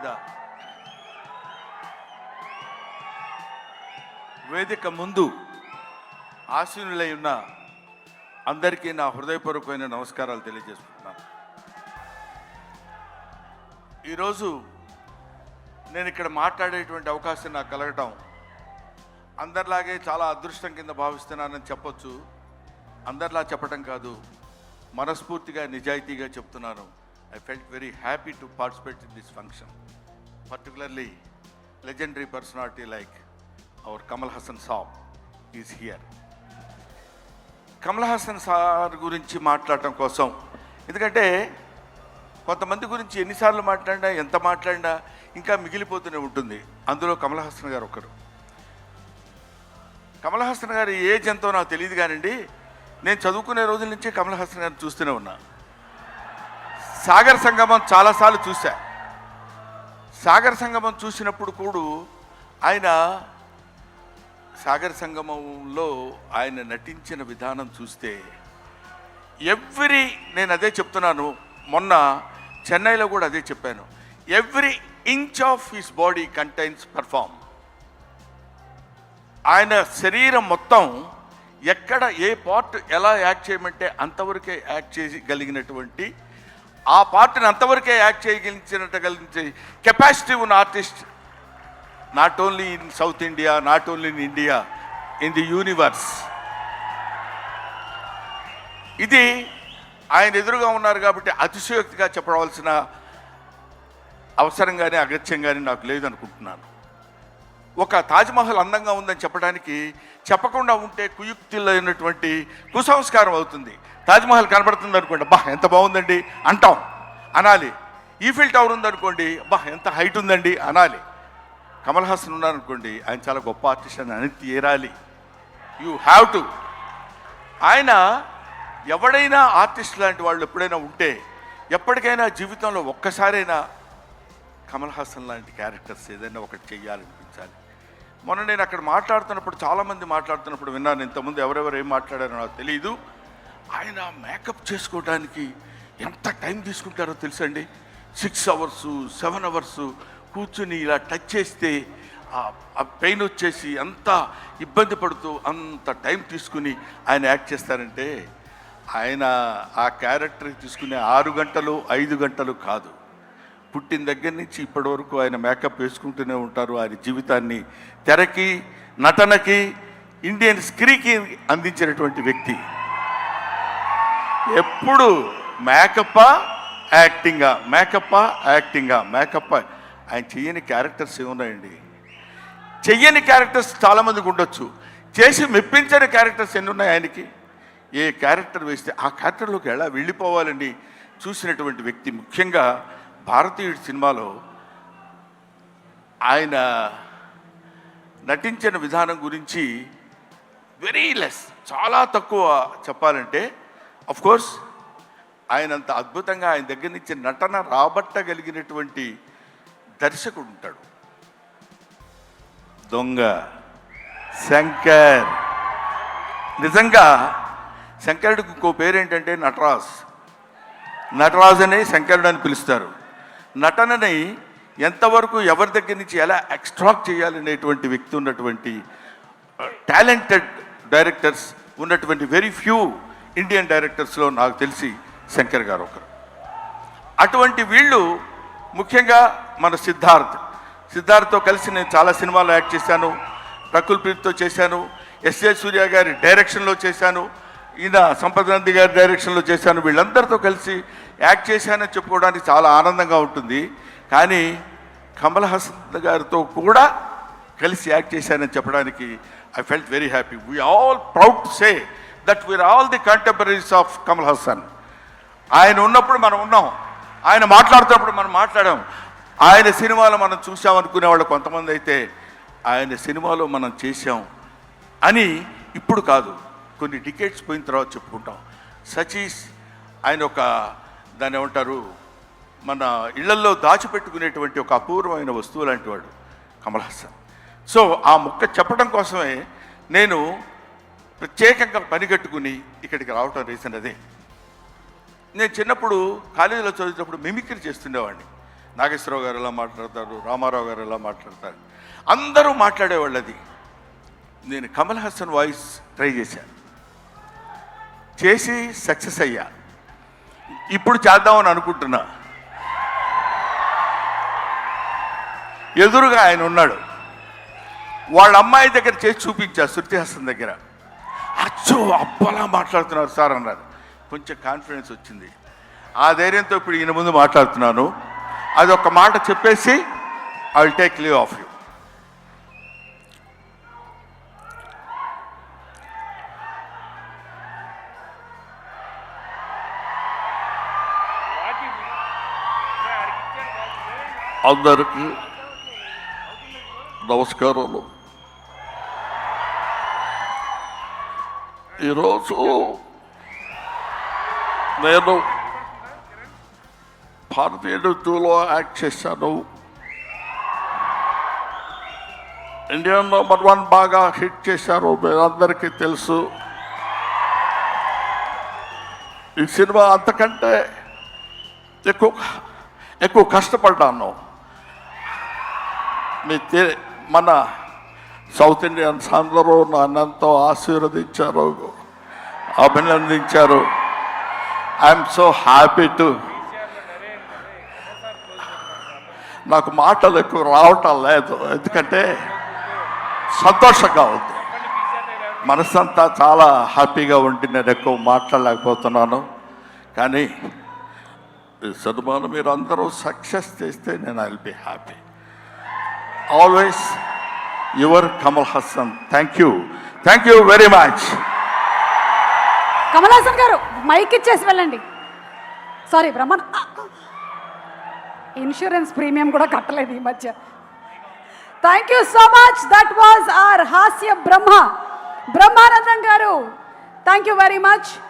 మీద వేదిక ముందు ఆసీనులై ఉన్న అందరికీ నా హృదయపూర్వకమైన నమస్కారాలు తెలియజేసుకుంటున్నాను. ఈరోజు నేను ఇక్కడ మాట్లాడేటువంటి అవకాశం నాకు కలగటం అందరిలాగే చాలా అదృష్టం కింద భావిస్తున్నానని చెప్పొచ్చు. అందరిలా చెప్పటం కాదు, మనస్ఫూర్తిగా నిజాయితీగా చెప్తున్నాను. I felt very happy to participate in this function, particularly legendary personality like our Kamal Haasan Saab is here. Kamal Haasan sir గురించి మాట్లాడటం కోసం, ఎందుకంటే కొంతమంది గురించి ఎన్నిసార్లు మాట్లాడినా ఎంత మాట్లాడినా ఇంకా మిగిలిపోతూనే ఉంటుంది. అందులో కమల్ హాసన్ గారు ఒకరు. కమల్ హాసన్ గారి ఏజ్ ఎంతో నాకు తెలియదు కానండి, నేను చదువుకునే రోజుల నుంచి కమల్ హాసన్ గారిని చూస్తూనే ఉన్నా. సాగర్ సంగమం చాలాసార్లు చూశా. సాగర్ సంగమం చూసినప్పుడు కూడా ఆయన సాగర్ సంగమంలో ఆయన నటించిన విధానం చూస్తే నేను అదే చెప్తున్నాను, మొన్న చెన్నైలో కూడా అదే చెప్పాను. Every inch of his body contains perform. ఆయన శరీరం మొత్తం ఎక్కడ ఏ పార్ట్ ఎలా యాక్ట్ చేయమంటే అంతవరకే యాక్ట్ చేయగలిగినటువంటి, ఆ పార్ట్ని అంతవరకే యాక్ట్ చేయగలిగించే కెపాసిటీ ఉన్న artist not only in south India, not only in India, in the universe. ఇది ఆయన ఎదురుగా ఉన్నారు కాబట్టి అతిశయోక్తిగా చెప్పవలసిన అవసరం కానీ అగత్యం కానీ నాకు లేదనుకుంటున్నాను. ఒక తాజ్మహల్ అందంగా ఉందని చెప్పడానికి చెప్పకుండా ఉంటే కుయుక్తిలైనటువంటి కుసంస్కారం అవుతుంది. తాజ్మహల్ కనబడుతుంది అనుకోండి, బా ఎంత బాగుందండి అంటాం, అనాలి. ఈఫిల్ టవర్ ఉందనుకోండి, బా ఎంత హైట్ ఉందండి అనాలి. కమల్ హాసన్ ఉన్నారనుకోండి, ఆయన చాలా గొప్ప ఆర్టిస్ట్ అని అని తీరాలి. You have to. ఆయన ఎవడైనా ఆర్టిస్ట్ లాంటి వాళ్ళు ఎప్పుడైనా ఉంటే ఎప్పటికైనా జీవితంలో ఒక్కసారైనా కమల్ హాసన్ లాంటి క్యారెక్టర్స్ ఏదైనా ఒకటి చెయ్యాలనిపించాలి. మొన్న నేను అక్కడ మాట్లాడుతున్నప్పుడు, చాలామంది మాట్లాడుతున్నప్పుడు విన్నాను. ఇంతకుముందు ఎవరెవరు ఏం మాట్లాడారో నాకు తెలియదు. ఆయన మేకప్ చేసుకోవడానికి ఎంత టైం తీసుకుంటారో తెలుసండి. 6 hours 7 hours కూర్చుని ఇలా టచ్ చేస్తే ఆ పెయిన్ వచ్చేసి అంత ఇబ్బంది పడుతూ అంత టైం తీసుకుని ఆయన యాక్ట్ చేస్తారంటే, ఆయన ఆ క్యారెక్టర్కి తీసుకునే 6 గంటలు 5 గంటలు కాదు. పుట్టిన దగ్గర నుంచి ఇప్పటి వరకు ఆయన మేకప్ వేసుకుంటూనే ఉంటారు. ఆయన జీవితాన్ని తెరకి, నటనకి, ఇండియన్ స్క్రీన్కి అందించినటువంటి వ్యక్తి. ఎప్పుడు మేకప్పా యాక్టింగా, మేకప్పా యాక్టింగా, మేకప్పా. ఆయన చెయ్యని క్యారెక్టర్స్ ఏమున్నాయండి? చెయ్యని క్యారెక్టర్స్ చాలామందికి ఉండొచ్చు, చేసి మెప్పించని క్యారెక్టర్స్ ఎన్ని ఉన్నాయి ఆయనకి. ఏ క్యారెక్టర్ వేస్తే ఆ క్యారెక్టర్లోకి ఎలా వెళ్ళిపోవాలని చూసినటువంటి వ్యక్తి. ముఖ్యంగా భారతీయుడి సినిమాలో ఆయన నటించిన విధానం గురించి వెరీ లెస్, చాలా తక్కువ చెప్పాలంటే. కోర్స్ ఆయనంత అద్భుతంగా ఆయన దగ్గర నుంచి నటన రాబట్టగలిగినటువంటి దర్శకుడు ఉంటాడు. దొంగ శంకర్. నిజంగా శంకరుడికి ఇంకో పేరేంటంటే నటరాజ్ అనే శంకరుడు అని పిలుస్తారు. నటనని ఎంతవరకు ఎవరి దగ్గర నుంచి ఎలా ఎక్స్ట్రాక్ట్ చేయాలనేటువంటి వ్యక్తి ఉన్నటువంటి టాలెంటెడ్ డైరెక్టర్స్ ఉన్నటువంటి వెరీ ఫ్యూ ఇండియన్ డైరెక్టర్స్లో నాకు తెలిసి శంకర్ గారు ఒకరు. అటువంటి వీళ్ళు ముఖ్యంగా మన సిద్ధార్థ్తో కలిసి నేను చాలా సినిమాల్లో యాక్ట్ చేశాను. రకుల్ ప్రీత్తో చేశాను, ఎస్ఏ సూర్య గారి డైరెక్షన్లో చేశాను, ఈయన సంపత్ నంది గారి డైరెక్షన్లో చేశాను. వీళ్ళందరితో కలిసి యాక్ట్ చేశానని చెప్పుకోవడానికి చాలా ఆనందంగా ఉంటుంది. కానీ కమల్ హాసన్ గారితో కూడా కలిసి యాక్ట్ చేశానని చెప్పడానికి I felt very happy. We all proud to say that we are all the contemporaries of Kamal Haasan. ఆయన ఉన్నప్పుడు మనం ఉన్నాం, ఆయన మాట్లాడుతున్నప్పుడు మనం మాట్లాడాం. ఆయన సినిమాలో మనం చూసామనుకునే వాళ్ళు కొంతమంది అయితే ఆయన సినిమాలో మనం చేసాం అని ఇప్పుడు కాదు, కొన్ని డికేట్స్ పోయిన తర్వాత చెప్పుకుంటాం. సచీస్ ఆయన ఒక దాన్ని ఏమంటారు, మన ఇళ్లల్లో దాచిపెట్టుకునేటువంటి ఒక అపూర్వమైన వస్తువు లాంటి వాడు కమల్ హాసన్. సో ఆ ముక్క చెప్పడం కోసమే నేను ప్రత్యేకంగా పనిగట్టుకుని ఇక్కడికి రావటం రీజన్ అదే. నేను చిన్నప్పుడు కాలేజీలో చదివేటప్పుడు మిమిక్రీ చేస్తుండేవాడిని. నాగేశ్వరరావు గారు ఎలా మాట్లాడతారు, రామారావు గారు ఎలా మాట్లాడతారు, అందరూ మాట్లాడేవాళ్ళు. అది నేను కమల్ హాసన్ వాయిస్ ట్రై చేసి సక్సెస్ అయ్యా. ఇప్పుడు చేద్దామని అనుకుంటున్నా. ఎదురుగా ఆయన ఉన్నాడు, వాళ్ళ అమ్మాయి దగ్గర చేసి చూపించా, శృతి హాసన్ దగ్గర. అచ్చో అప్పలా మాట్లాడుతున్నారు సార్ అన్నారు. కొంచెం కాన్ఫిడెన్స్ వచ్చింది. ఆ ధైర్యంతో ఇప్పుడు ఈయన ముందు మాట్లాడుతున్నాను. అది ఒక మాట చెప్పేసి I will take leave of you. అందరికీ నమస్కారాలు. ఈరోజు నేను భారతీయ నృత్యంలో యాక్ట్ చేశాను. ఇండియన్ నంబర్ 1 బాగా హిట్ చేశారు, మీరందరికీ తెలుసు. ఈ సినిమా అంతకంటే ఎక్కువ కష్టపడ్డాను. మన సౌత్ ఇండియన్స్ అందరూ నన్నంతో ఆశీర్వదించారు, అభినందించారు. I'm so happy to. నాకు మాటలు ఎక్కువ రావటం లేదు, ఎందుకంటే సంతోషంగా ఉంది. మనసంతా చాలా హ్యాపీగా ఉండి నేను ఎక్కువ మాట్లాడలేకపోతున్నాను. కానీ ఈ సినిమాను మీరు అందరూ సక్సెస్ చేస్తే నేను I will be happy. Always your Kamal Haasan. Thank you very much. Kamal Haasan గారు మైక్ ఇచ్చేసి వెళ్ళండి. సారీ బ్రహ్మన్, ఇన్సూరెన్స్ ప్రీమియం కూడా కట్టలేదు ఈ మధ్య. Thank you so much. That was our హాస్య బ్రహ్మానందం గారు. Thank you very much.